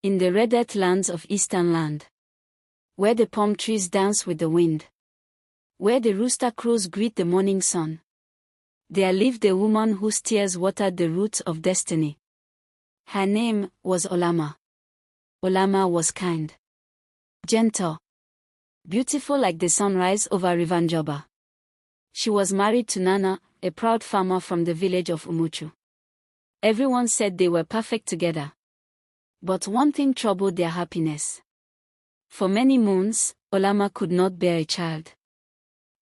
in the red earth lands of Eastern land, where the palm trees dance with the wind, where the rooster crows greet the morning sun, there lived a woman whose tears watered the roots of destiny. Her name was Olamma. Olamma was kind, gentle, beautiful like the sunrise over River Njoba. She was married to Nana, a proud farmer from the village of Umuchu. Everyone said they were perfect together. But one thing troubled their happiness. For many moons, Olamma could not bear a child.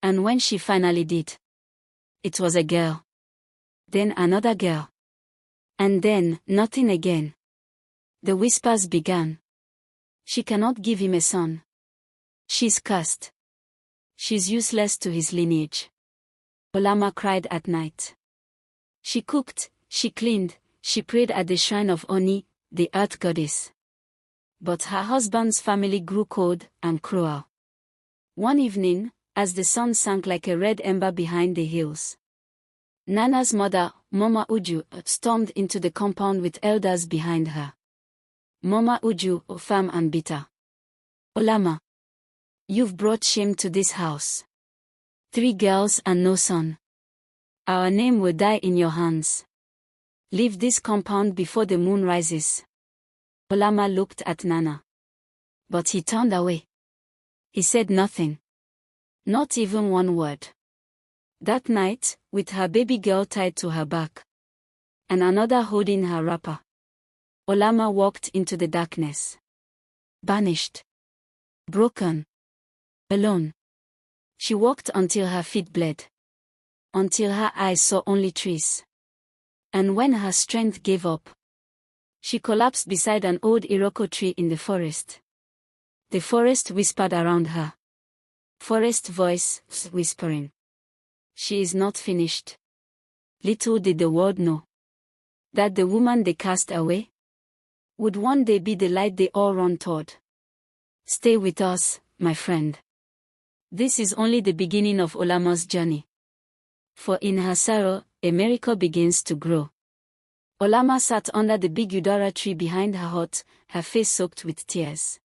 And when she finally did, it was a girl. Then another girl. And then, nothing again. The whispers began. She cannot give him a son. She's cursed. She's useless to his lineage. Olamma cried at night. She cooked, she cleaned, she prayed at the shrine of Oni, the earth goddess. But her husband's family grew cold and cruel. One evening, as the sun sank like a red ember behind the hills, Nana's mother, Mama Uju, stormed into the compound with elders behind her. Mama Uju, firm and bitter. Olamma, you've brought shame to this house. 3 girls and no son. Our name will die in your hands. Leave this compound before the moon rises. Olamma looked at Nana. But he turned away. He said nothing. Not even one word. That night, with her baby girl tied to her back, and another holding her wrapper, Olamma walked into the darkness. Banished. Broken. Alone. She walked until her feet bled. Until her eyes saw only trees. And when her strength gave up, she collapsed beside an old Iroko tree in the forest. The forest whispered around her. Forest voice whispering. She is not finished. Little did the world know that the woman they cast away would one day be the light they all run toward. Stay with us, my friend. This is only the beginning of Olamma's journey. For in her sorrow, a miracle begins to grow. Olamma sat under the big Udara tree behind her hut, her face soaked with tears.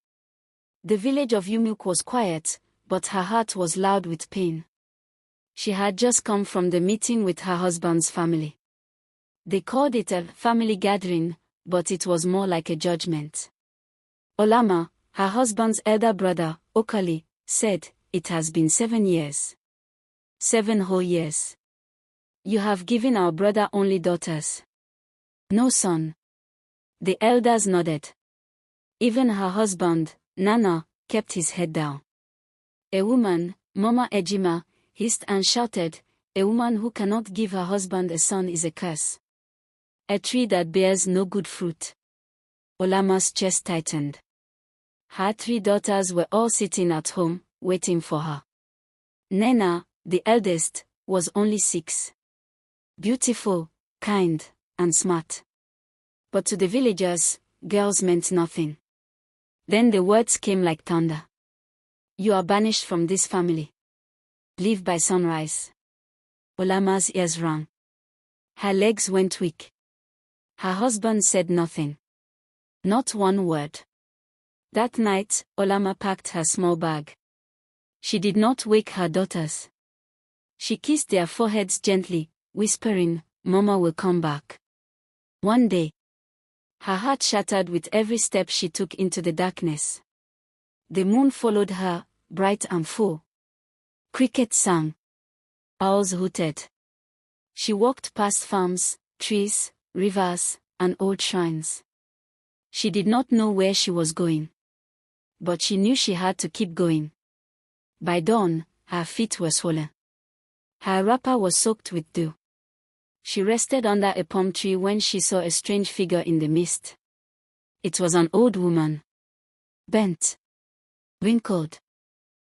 The village of Umuk was quiet, but her heart was loud with pain. She had just come from the meeting with her husband's family. They called it a family gathering, but it was more like a judgment. Olamma, her husband's elder brother, Okali, said, "It has been 7 years. 7 whole years. You have given our brother only daughters. No son." The elders nodded. Even her husband, Nana, kept his head down. A woman, Mama Ejima, hissed and shouted, "A woman who cannot give her husband a son is a curse. A tree that bears no good fruit." Olamma's chest tightened. Her 3 daughters were all sitting at home, waiting for her. Nena, the eldest, was only 6. Beautiful, kind, and smart. But to the villagers, girls meant nothing. Then the words came like thunder. "You are banished from this family. Leave by sunrise." Olamma's ears rang. Her legs went weak. Her husband said nothing. Not one word. That night, Olamma packed her small bag. She did not wake her daughters. She kissed their foreheads gently, whispering, "Mama will come back one day." Her heart shattered with every step she took into the darkness. The moon followed her, bright and full. Crickets sang. Owls hooted. She walked past farms, trees, rivers, and old shrines. She did not know where she was going. But she knew she had to keep going. By dawn, her feet were swollen. Her wrapper was soaked with dew. She rested under a palm tree when she saw a strange figure in the mist. It was an old woman. Bent. Wrinkled.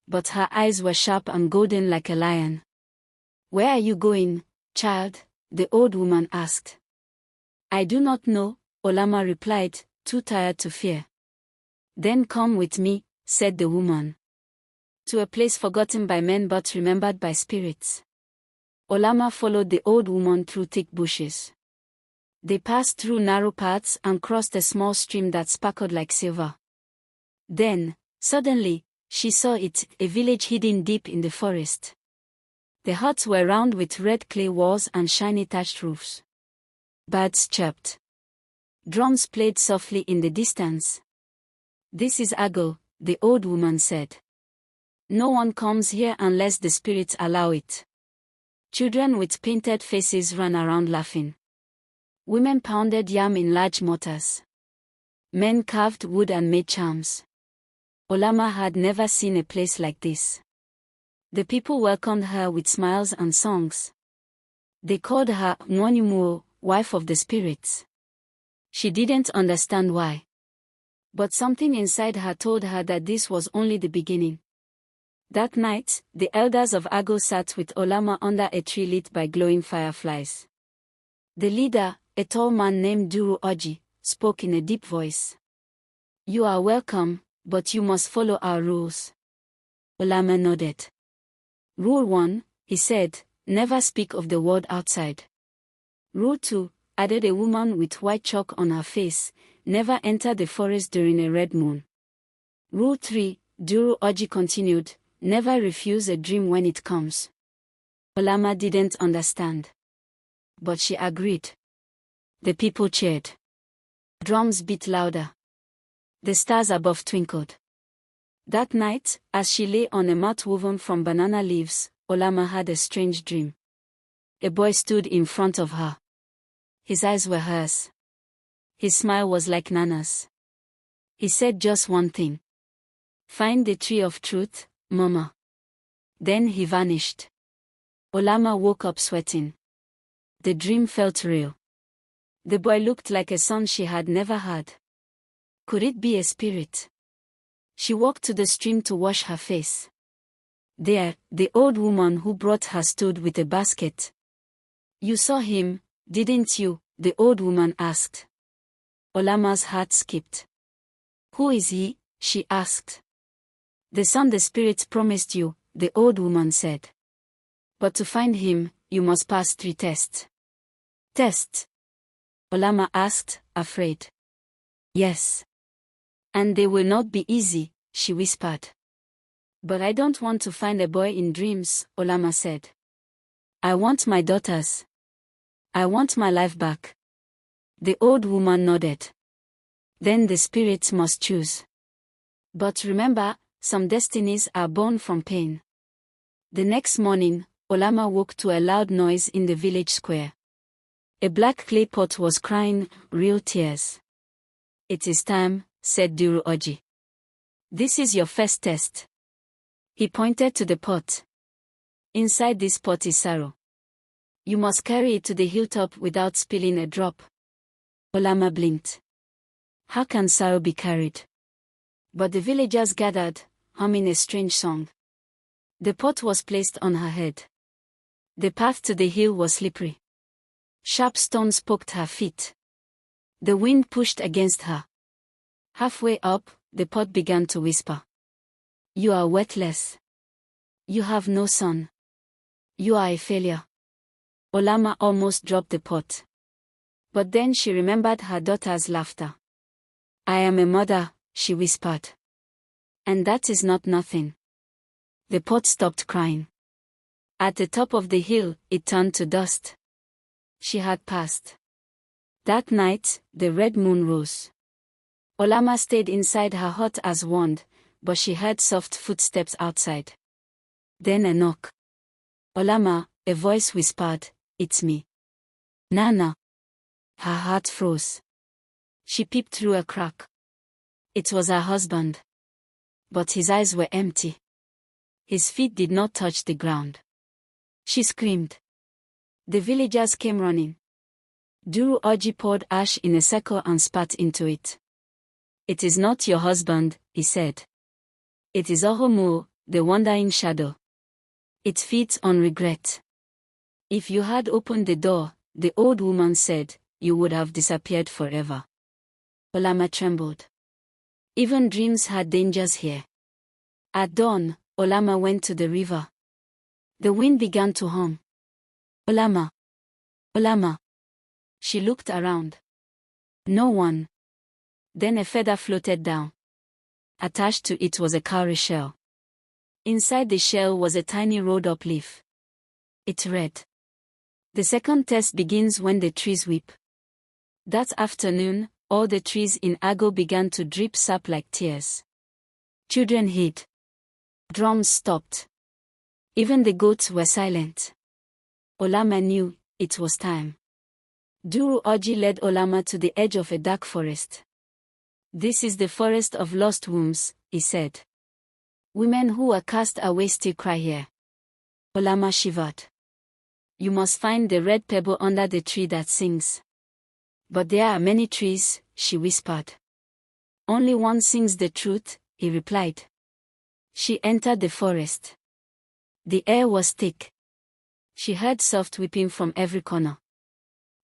But her eyes were sharp and golden like a lion. "Where are you going, child?" the old woman asked. "I do not know," Olamma replied, too tired to fear. "Then come with me," said the woman. "To a place forgotten by men but remembered by spirits." Olamma followed the old woman through thick bushes. They passed through narrow paths and crossed a small stream that sparkled like silver. Then, suddenly, she saw it, a village hidden deep in the forest. The huts were round with red clay walls and shiny thatched roofs. Birds chirped. Drums played softly in the distance. "This is Ago," the old woman said. "No one comes here unless the spirits allow it." Children with painted faces ran around laughing. Women pounded yam in large mortars. Men carved wood and made charms. Olamma had never seen a place like this. The people welcomed her with smiles and songs. They called her Nwanyumuo, wife of the spirits. She didn't understand why. But something inside her told her that this was only the beginning. That night, the elders of Ago sat with Olamma under a tree lit by glowing fireflies. The leader, a tall man named Duru Oji, spoke in a deep voice. "You are welcome, but you must follow our rules." Olamma nodded. "Rule 1, he said, never speak of the word outside. Rule 2, added a woman with white chalk on her face, never enter the forest during a red moon. Rule 3, Duru Oji continued, never refuse a dream when it comes." Olamma didn't understand. But she agreed. The people cheered. Drums beat louder. The stars above twinkled. That night, as she lay on a mat woven from banana leaves, Olamma had a strange dream. A boy stood in front of her. His eyes were hers. His smile was like Nana's. He said just one thing. "Find the tree of truth, Mama." Then he vanished. Olamma woke up sweating. The dream felt real. The boy looked like a son she had never had. Could it be a spirit? She walked to the stream to wash her face. There, the old woman who brought her stood with a basket. "You saw him, didn't you?" the old woman asked. Olamma's heart skipped. "Who is he?" she asked. "The son the spirits promised you," the old woman said. "But to find him, you must pass 3 tests." "Tests?" Olamma asked, afraid. "Yes. And they will not be easy," she whispered. "But I don't want to find a boy in dreams," Olamma said. "I want my daughters. I want my life back." The old woman nodded. "Then the spirits must choose. But remember, some destinies are born from pain." The next morning, Olamma woke to a loud noise in the village square. A black clay pot was crying real tears. "It is time," said Duru Oji. "This is your first test." He pointed to the pot. "Inside this pot is sorrow. You must carry it to the hilltop without spilling a drop." Olamma blinked. How can sorrow be carried? But the villagers gathered, humming a strange song. The pot was placed on her head. The path to the hill was slippery. Sharp stones poked her feet. The wind pushed against her. Halfway up, the pot began to whisper. "You are worthless. You have no son. You are a failure." Olamma almost dropped the pot. But then she remembered her daughter's laughter. "I am a mother," she whispered. "And that is not nothing." The pot stopped crying. At the top of the hill, it turned to dust. She had passed. That night, the red moon rose. Olamma stayed inside her hut as warned, but she heard soft footsteps outside. Then a knock. "Olamma," a voice whispered, "It's me." "Nana." Her heart froze. She peeped through a crack. It was her husband. But his eyes were empty. His feet did not touch the ground. She screamed. The villagers came running. Duru Oji poured ash in a circle and spat into it. "It is not your husband," he said. "It is Ohomu, the wandering shadow. It feeds on regret. If you had opened the door," the old woman said, "you would have disappeared forever." Olamma trembled. Even dreams had dangers here. At dawn, Olamma went to the river. The wind began to hum. "Olamma! Olamma!" She looked around. No one. Then a feather floated down. Attached to it was a cowrie shell. Inside the shell was a tiny rolled-up leaf. It read, "The second test begins when the trees weep." That afternoon, all the trees in Ago began to drip sap like tears. Children hid. Drums stopped. Even the goats were silent. Olamma knew it was time. Duru Oji led Olamma to the edge of a dark forest. "This is the forest of lost wombs," he said. "Women who were cast away still cry here." Olamma shivered. "You must find the red pebble under the tree that sings." "But there are many trees," she whispered. "Only one sings the truth," he replied. She entered the forest. The air was thick. She heard soft weeping from every corner.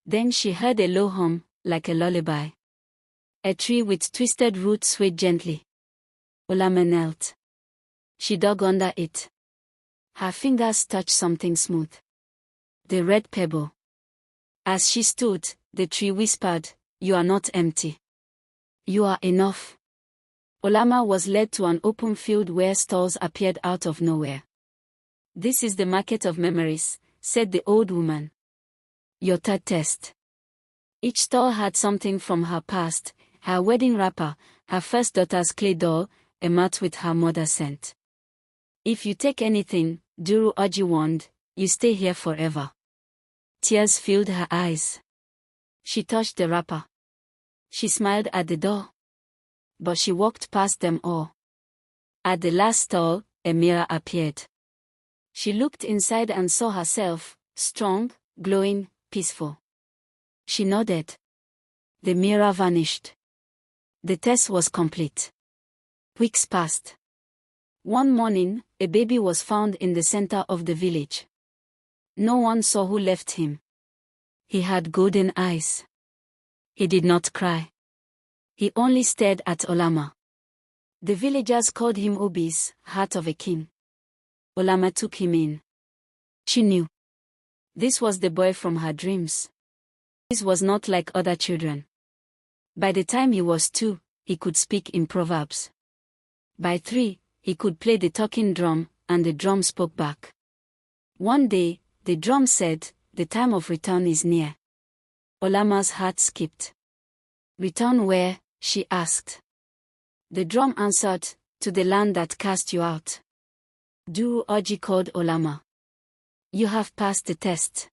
Then she heard a low hum, like a lullaby. A tree with twisted roots swayed gently. Olamma knelt. She dug under it. Her fingers touched something smooth. The red pebble. As she stood, the tree whispered, "You are not empty. You are enough." Olamma was led to an open field where stalls appeared out of nowhere. "This is the market of memories," said the old woman. "Your third test." Each stall had something from her past: her wedding wrapper, her first daughter's clay doll, a mat with her mother's scent. "If you take anything," Duru Oji warned, "you stay here forever." Tears filled her eyes. She touched the wrapper. She smiled at the door. But she walked past them all. At the last stall, a mirror appeared. She looked inside and saw herself, strong, glowing, peaceful. She nodded. The mirror vanished. The test was complete. Weeks passed. One morning, a baby was found in the center of the village. No one saw who left him. He had golden eyes. He did not cry. He only stared at Olamma. The villagers called him Obi's heart of a king. Olamma took him in. She knew. This was the boy from her dreams. This was not like other children. By the time he was 2, he could speak in proverbs. By 3, he could play the talking drum, and the drum spoke back. One day, the drum said, "The time of return is near." Olamma's heart skipped. "Return where?" she asked. The drum answered, "To the land that cast you out." Duru Oji called Olamma. "You have passed the test.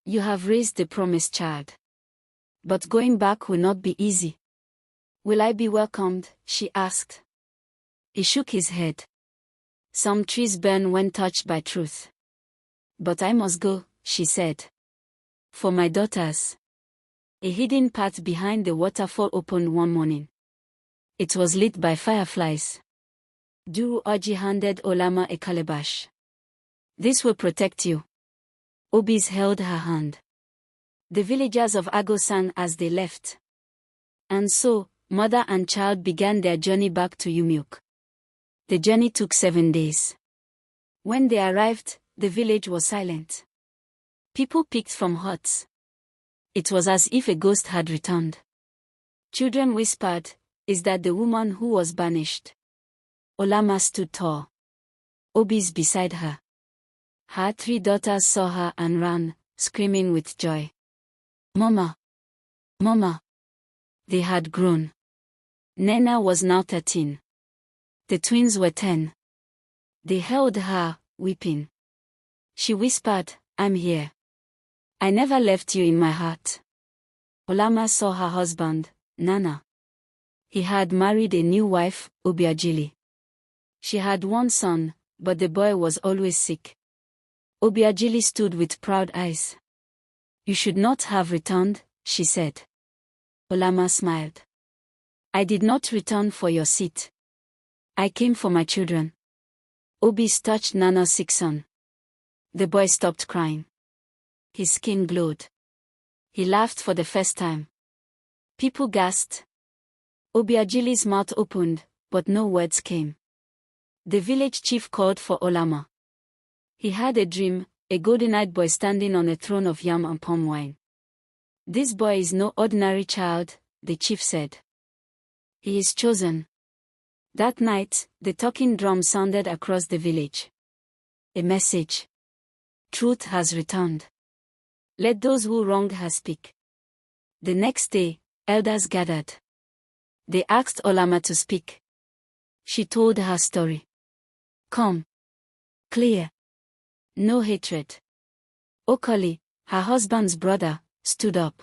You have raised the promised child. But going back will not be easy." "Will I be welcomed?" she asked. He shook his head. "Some trees burn when touched by truth." "But I must go," she said. "For my daughters." A hidden path behind the waterfall opened one morning. It was lit by fireflies. Duru Oji handed Olamma a calabash. "This will protect you." Obis held her hand. The villagers of Ago sang as they left. And so, mother and child began their journey back to Yumyuk. The journey took 7 days. When they arrived, the village was silent. People picked from huts. It was as if a ghost had returned. Children whispered, "Is that the woman who was banished?" Olamma stood tall. Obis beside her. Her 3 daughters saw her and ran, screaming with joy. "Mama! Mama!" They had grown. Nena was now 13. The twins were 10. They held her, weeping. She whispered, "I'm here. I never left you in my heart." Olamma saw her husband, Nana. He had married a new wife, Obiajili. She had 1 son, but the boy was always sick. Obiajili stood with proud eyes. "You should not have returned," she said. Olamma smiled. "I did not return for your seat. I came for my children." Obis touched Nana's sick son. The boy stopped crying. His skin glowed. He laughed for the first time. People gasped. Obiajili's mouth opened, but no words came. The village chief called for Olamma. He had a dream, a golden-eyed boy standing on a throne of yam and palm wine. This boy is no ordinary child, the chief said. He is chosen. That night, the talking drum sounded across the village. A message. Truth has returned. Let those who wronged her speak. The next day, elders gathered. They asked Olamma to speak. She told her story. Calm. Clear. No hatred. Okoli, her husband's brother, stood up.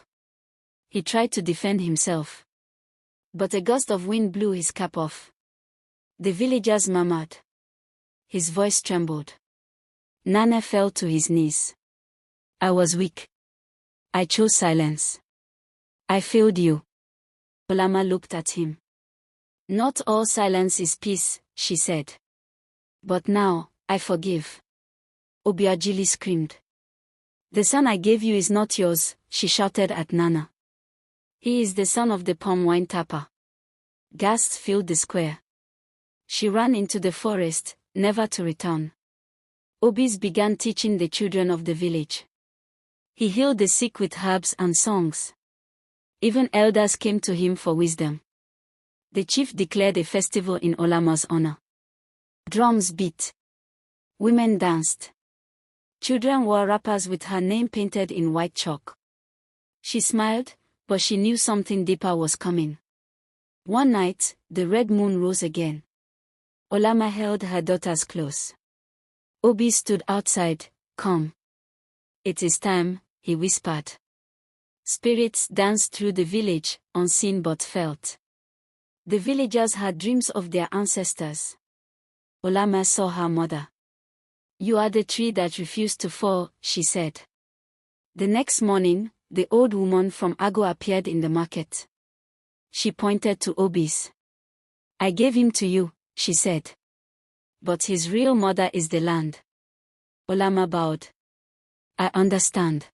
He tried to defend himself. But a gust of wind blew his cap off. The villagers murmured. His voice trembled. Nana fell to his knees. I was weak. I chose silence. I failed you. Olamma looked at him. Not all silence is peace, she said. But now, I forgive. Obiajili screamed. The son I gave you is not yours, she shouted at Nana. He is the son of the palm wine tapper. Gasps filled the square. She ran into the forest, never to return. Obis began teaching the children of the village. He healed the sick with herbs and songs. Even elders came to him for wisdom. The chief declared a festival in Olamma's honor. Drums beat. Women danced. Children wore wrappers with her name painted in white chalk. She smiled, but she knew something deeper was coming. One night, the red moon rose again. Olamma held her daughters close. Obi stood outside, calm. It is time, he whispered. Spirits danced through the village, unseen but felt. The villagers had dreams of their ancestors. Olamma saw her mother. You are the tree that refused to fall, she said. The next morning, the old woman from Ago appeared in the market. She pointed to Obis. I gave him to you, she said. But his real mother is the land. Olamma bowed. I understand.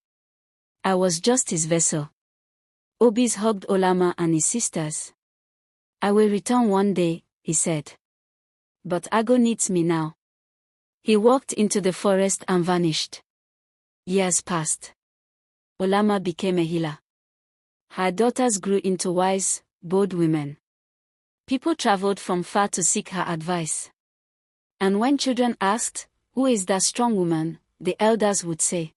I was just his vessel. Obis hugged Olamma and his sisters. I will return one day, he said. But Ago needs me now. He walked into the forest and vanished. Years passed. Olamma became a healer. Her daughters grew into wise, bold women. People traveled from far to seek her advice. And when children asked, who is that strong woman, the elders would say,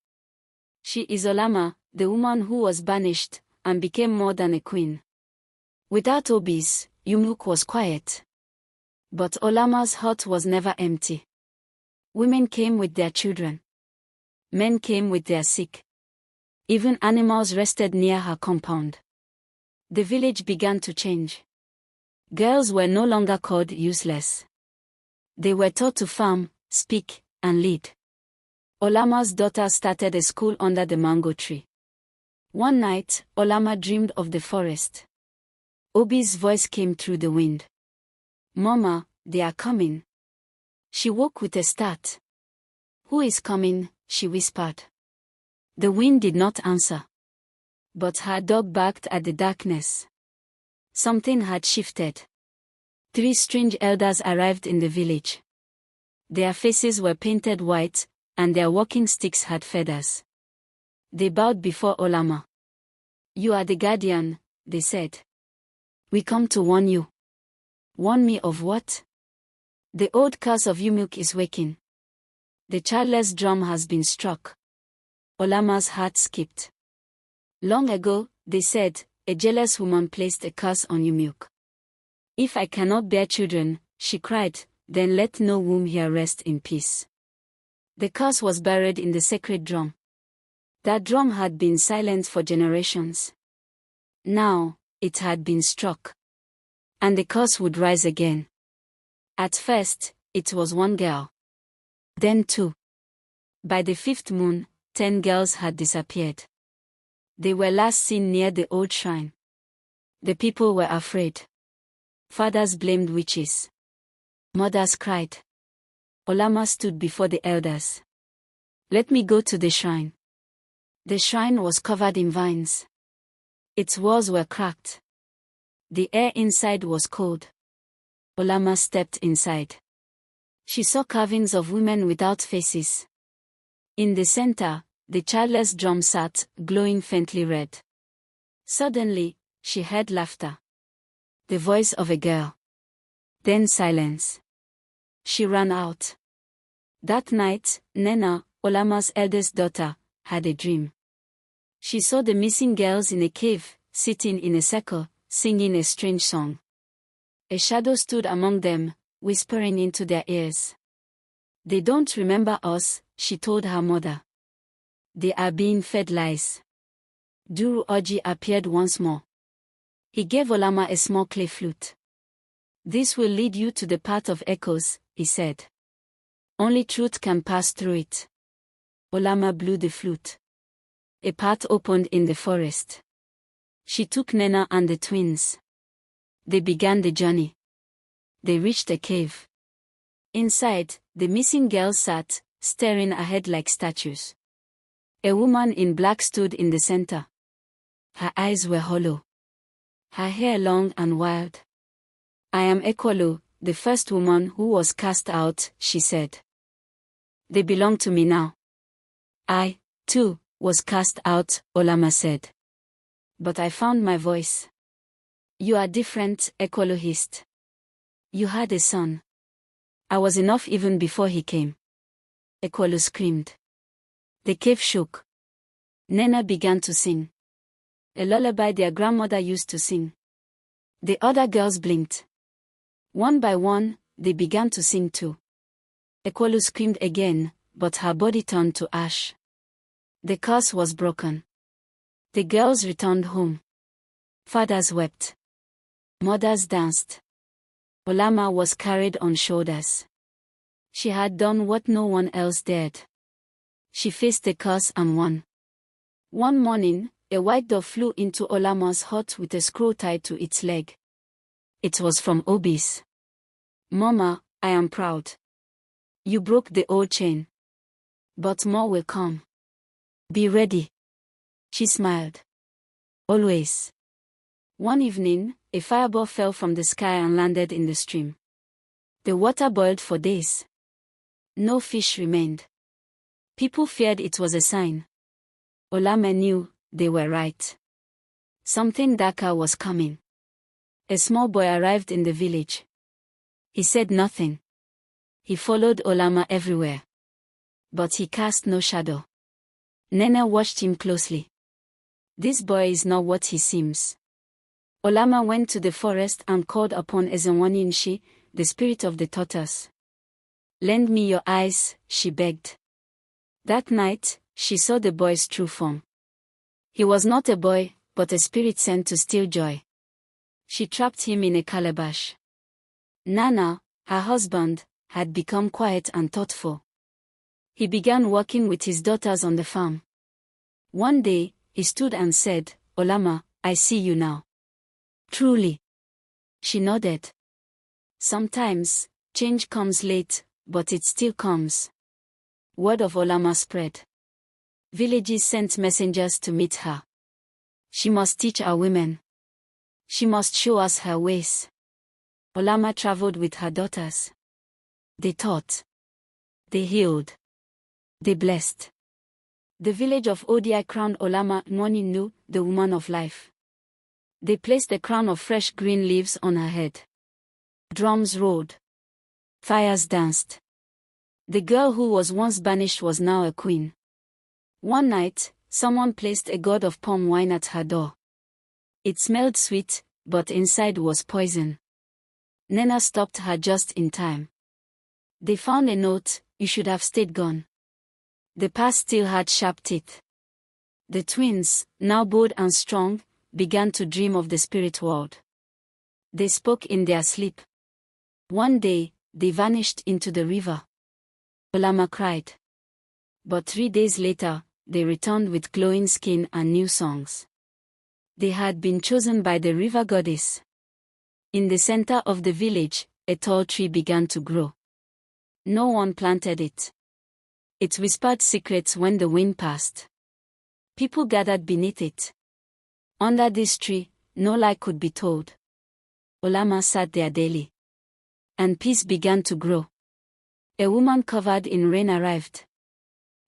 she is Olamma, the woman who was banished, and became more than a queen. Without Obis, Yumuk was quiet. But Olamma's heart was never empty. Women came with their children. Men came with their sick. Even animals rested near her compound. The village began to change. Girls were no longer called useless. They were taught to farm, speak, and lead. Olamma's daughter started a school under the mango tree. One night, Olamma dreamed of the forest. Obi's voice came through the wind. Mama, they are coming. She woke with a start. Who is coming? She whispered. The wind did not answer. But her dog barked at the darkness. Something had shifted. 3 strange elders arrived in the village. Their faces were painted white, and their walking sticks had feathers. They bowed before Olamma. You are the guardian, they said. We come to warn you. Warn me of what? The old curse of Yumuk is waking. The childless drum has been struck. Olamma's heart skipped. Long ago, they said, a jealous woman placed a curse on Yumuk. If I cannot bear children, she cried, then let no womb here rest in peace. The curse was buried in the sacred drum. That drum had been silent for generations. Now, it had been struck. And the curse would rise again. At first, it was 1 girl. Then 2. By the 5th moon, 10 girls had disappeared. They were last seen near the old shrine. The people were afraid. Fathers blamed witches. Mothers cried. Olamma stood before the elders. Let me go to the shrine. The shrine was covered in vines. Its walls were cracked. The air inside was cold. Olamma stepped inside. She saw carvings of women without faces. In the center, the childless drum sat, glowing faintly red. Suddenly, she heard laughter. The voice of a girl. Then silence. She ran out. That night, Nena, Olamma's eldest daughter, had a dream. She saw the missing girls in a cave, sitting in a circle, singing a strange song. A shadow stood among them, whispering into their ears. "They don't remember us," she told her mother. "They are being fed lies." Duru Oji appeared once more. He gave Olamma a small clay flute. "This will lead you to the path of echoes," he said. "Only truth can pass through it." Olamma blew the flute. A path opened in the forest. She took Nena and the twins. They began the journey. They reached a cave. Inside, the missing girls sat, staring ahead like statues. A woman in black stood in the center. Her eyes were hollow. Her hair long and wild. "I am Ekwolo, the first woman who was cast out," she said. "They belong to me now." "I, too, was cast out," Olamma said. "But I found my voice." "You are different," Ekwolo hissed. "You had a son. I was enough even before he came." Ekwolo screamed. The cave shook. Nena began to sing. A lullaby their grandmother used to sing. The other girls blinked. One by one, they began to sing too. Ekwolo screamed again, but her body turned to ash. The curse was broken. The girls returned home. Fathers wept. Mothers danced. Olamma was carried on shoulders. She had done what no one else dared. She faced the curse and won. One morning, a white dove flew into Olamma's hut with a scroll tied to its leg. It was from Obis. "Mama, I am proud. You broke the old chain. But more will come. Be ready." She smiled. "Always." One evening, a fireball fell from the sky and landed in the stream. The water boiled for days. No fish remained. People feared it was a sign. Olamma knew they were right. Something darker was coming. A small boy arrived in the village. He said nothing. He followed Olamma everywhere. But he cast no shadow. Nena watched him closely. This boy is not what he seems. Olamma went to the forest and called upon Ezenwaninshi, the spirit of the tortoise. "Lend me your eyes," she begged. That night, she saw the boy's true form. He was not a boy, but a spirit sent to steal joy. She trapped him in a calabash. Nana, her husband, had become quiet and thoughtful. He began working with his daughters on the farm. One day, he stood and said, "Olamma, I see you now." "Truly?" She nodded. Sometimes, change comes late, but it still comes. Word of Olamma spread. Villages sent messengers to meet her. She must teach our women. She must show us her ways. Olamma traveled with her daughters. They taught. They healed. They blessed. The village of Odi crowned Olamma Nwoninu, the woman of life. They placed a crown of fresh green leaves on her head. Drums rolled. Fires danced. The girl who was once banished was now a queen. One night, someone placed a gourd of palm wine at her door. It smelled sweet, but inside was poison. Nena stopped her just in time. They found a note, "You should have stayed gone." The past still had sharp teeth. The twins, now bold and strong, began to dream of the spirit world. They spoke in their sleep. One day, they vanished into the river. Olamma cried. But 3 days later, they returned with glowing skin and new songs. They had been chosen by the river goddess. In the center of the village, a tall tree began to grow. No one planted it. It whispered secrets when the wind passed. People gathered beneath it. Under this tree, no lie could be told. Olamma sat there daily. And peace began to grow. A woman covered in rain arrived.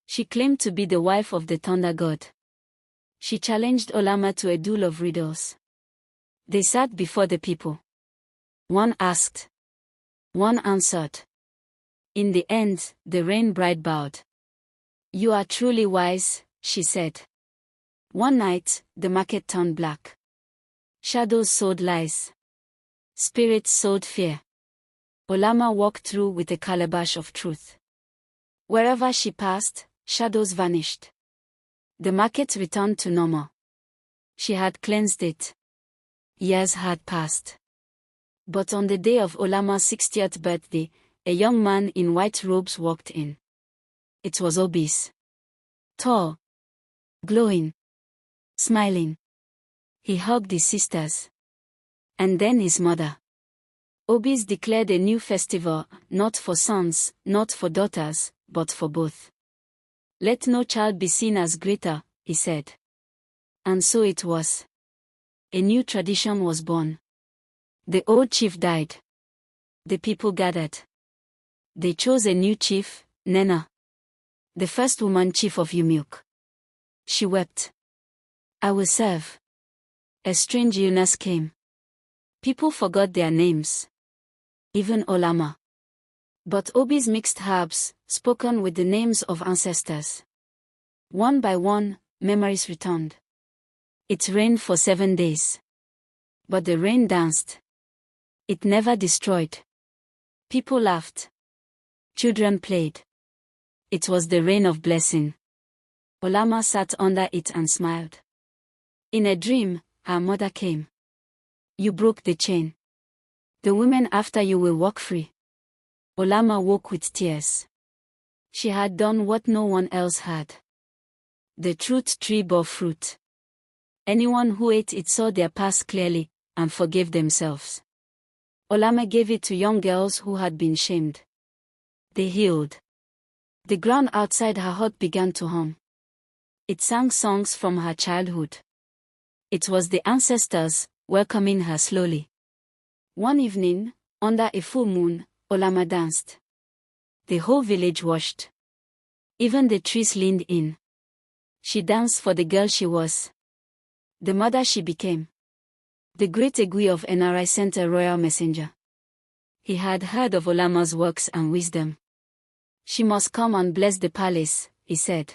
She claimed to be the wife of the thunder god. She challenged Olamma to a duel of riddles. They sat before the people. One asked. One answered. In the end, the rain bride bowed. You are truly wise, she said. One night, the market turned black. Shadows sowed lies. Spirits sowed fear. Olamma walked through with a calabash of truth. Wherever she passed, shadows vanished. The market returned to normal. She had cleansed it. Years had passed. But on the day of Olamma's 60th birthday, a young man in white robes walked in. It was Obis. Tall. Glowing. Smiling. He hugged his sisters. And then his mother. Obis declared a new festival, not for sons, not for daughters, but for both. Let no child be seen as greater, he said. And so it was. A new tradition was born. The old chief died. The people gathered. They chose a new chief, Nena. The first woman chief of Yumuk. She wept. I will serve. A strange illness came. People forgot their names. Even Olamma. But Obis mixed herbs, spoken with the names of ancestors. One by one, memories returned. It rained for 7 days. But the rain danced. It never destroyed. People laughed. Children played. It was the rain of blessing. Olamma sat under it and smiled. In a dream, her mother came. You broke the chain. The women after you will walk free. Olamma woke with tears. She had done what no one else had. The truth tree bore fruit. Anyone who ate it saw their past clearly, and forgave themselves. Olamma gave it to young girls who had been shamed. They healed. The ground outside her hut began to hum. It sang songs from her childhood. It was the ancestors, welcoming her slowly. One evening, under a full moon, Olamma danced. The whole village watched. Even the trees leaned in. She danced for the girl she was. The mother she became. The great Egui of NRI sent a royal messenger. He had heard of Olamma's works and wisdom. She must come and bless the palace, he said.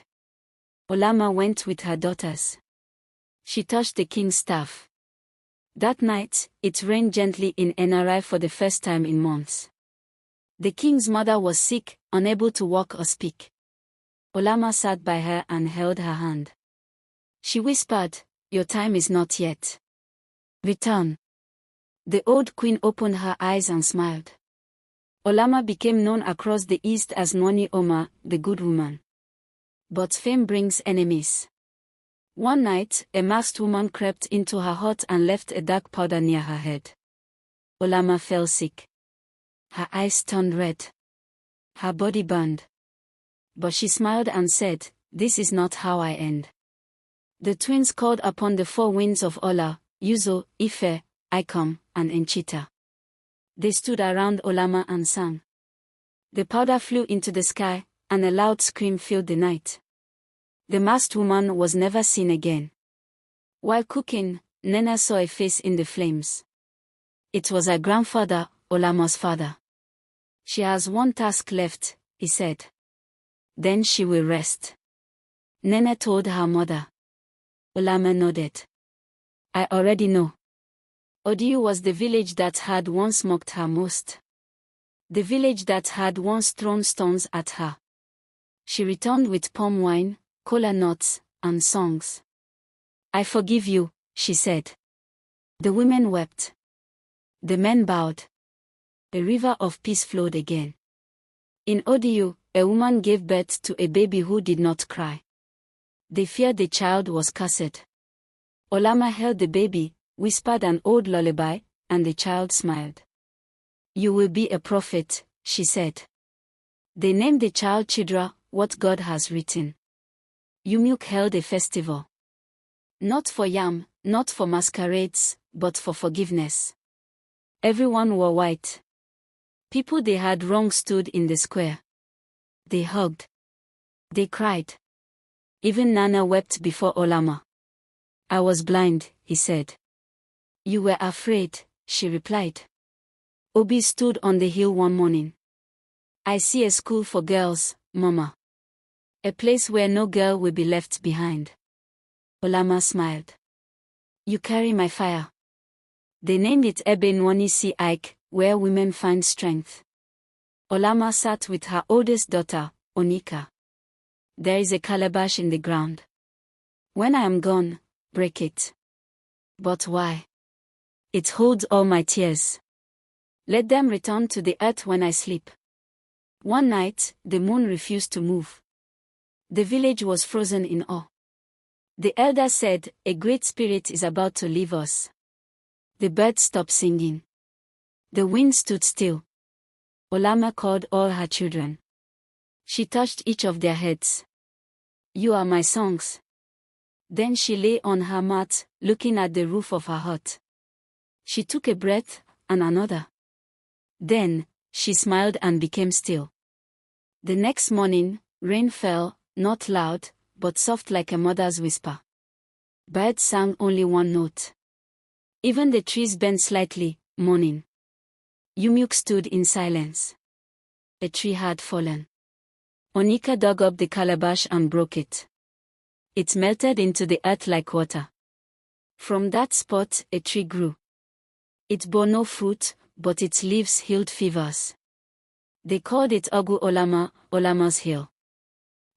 Olamma went with her daughters. She touched the king's staff. That night, it rained gently in NRI for the first time in months. The king's mother was sick, unable to walk or speak. Olamma sat by her and held her hand. She whispered, "Your time is not yet. Return." The old queen opened her eyes and smiled. Olamma became known across the east as Nwani Oma, the good woman. But fame brings enemies. One night, a masked woman crept into her hut and left a dark powder near her head. Olamma fell sick. Her eyes turned red. Her body burned. But she smiled and said, "This is not how I end." The twins called upon the four winds of Ola, Yuzo, Ife, Ikom, and Enchita. They stood around Olamma and sang. The powder flew into the sky, and a loud scream filled the night. The masked woman was never seen again. While cooking, Nena saw a face in the flames. It was her grandfather, Olamma's father. "She has one task left," he said. "Then she will rest." Nena told her mother. Olamma nodded. "I already know." Odiu was the village that had once mocked her most. The village that had once thrown stones at her. She returned with palm wine, kola nuts, and songs. "I forgive you," she said. The women wept. The men bowed. A river of peace flowed again. In Odiu, a woman gave birth to a baby who did not cry. They feared the child was cursed. Olamma held the baby, whispered an old lullaby, and the child smiled. "You will be a prophet," she said. They named the child Chidra, what God has written. Yumuk held a festival. Not for yam, not for masquerades, but for forgiveness. Everyone wore white. People they had wronged stood in the square. They hugged. They cried. Even Nana wept before Olamma. I was blind, he said. You were afraid, she replied. Obi stood on the hill one morning. I see a school for girls, Mama. A place where no girl will be left behind. Olamma smiled. You carry my fire. They named it Ebe Nwanisi Ike, where women find strength. Olamma sat with her oldest daughter, Onika. There is a calabash in the ground. When I am gone, break it. But why? It holds all my tears. Let them return to the earth when I sleep. One night, the moon refused to move. The village was frozen in awe. The elder said, a great spirit is about to leave us. The birds stopped singing. The wind stood still. Olamma called all her children. She touched each of their heads. You are my songs. Then she lay on her mat, looking at the roof of her hut. She took a breath, and another. Then, she smiled and became still. The next morning, rain fell, not loud, but soft like a mother's whisper. Birds sang only one note. Even the trees bent slightly, mourning. Yumuk stood in silence. A tree had fallen. Onika dug up the calabash and broke it. It melted into the earth like water. From that spot, a tree grew. It bore no fruit, but its leaves healed fevers. They called it Ogu Olamma, Olamma's hill.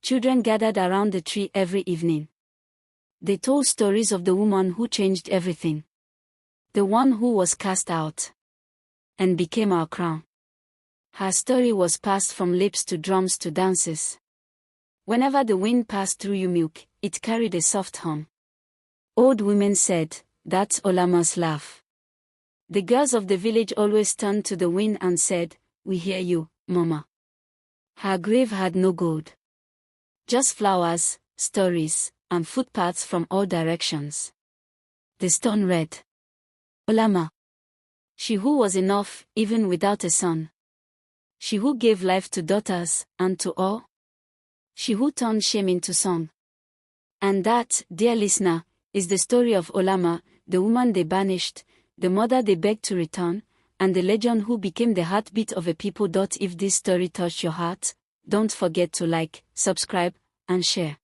Children gathered around the tree every evening. They told stories of the woman who changed everything. The one who was cast out and became our crown. Her story was passed from lips to drums to dances. Whenever the wind passed through Yumuk, it carried a soft hum. Old women said, that's Olamma's laugh. The girls of the village always turned to the wind and said, we hear you, Mama. Her grave had no gold. Just flowers, stories, and footpaths from all directions. The stone read, Olamma. She who was enough, even without a son. She who gave life to daughters, and to all. She who turned shame into song. And that, dear listener, is the story of Olamma, the woman they banished, the mother they begged to return, and the legend who became the heartbeat of a people. If this story touched your heart, don't forget to like, subscribe, and share.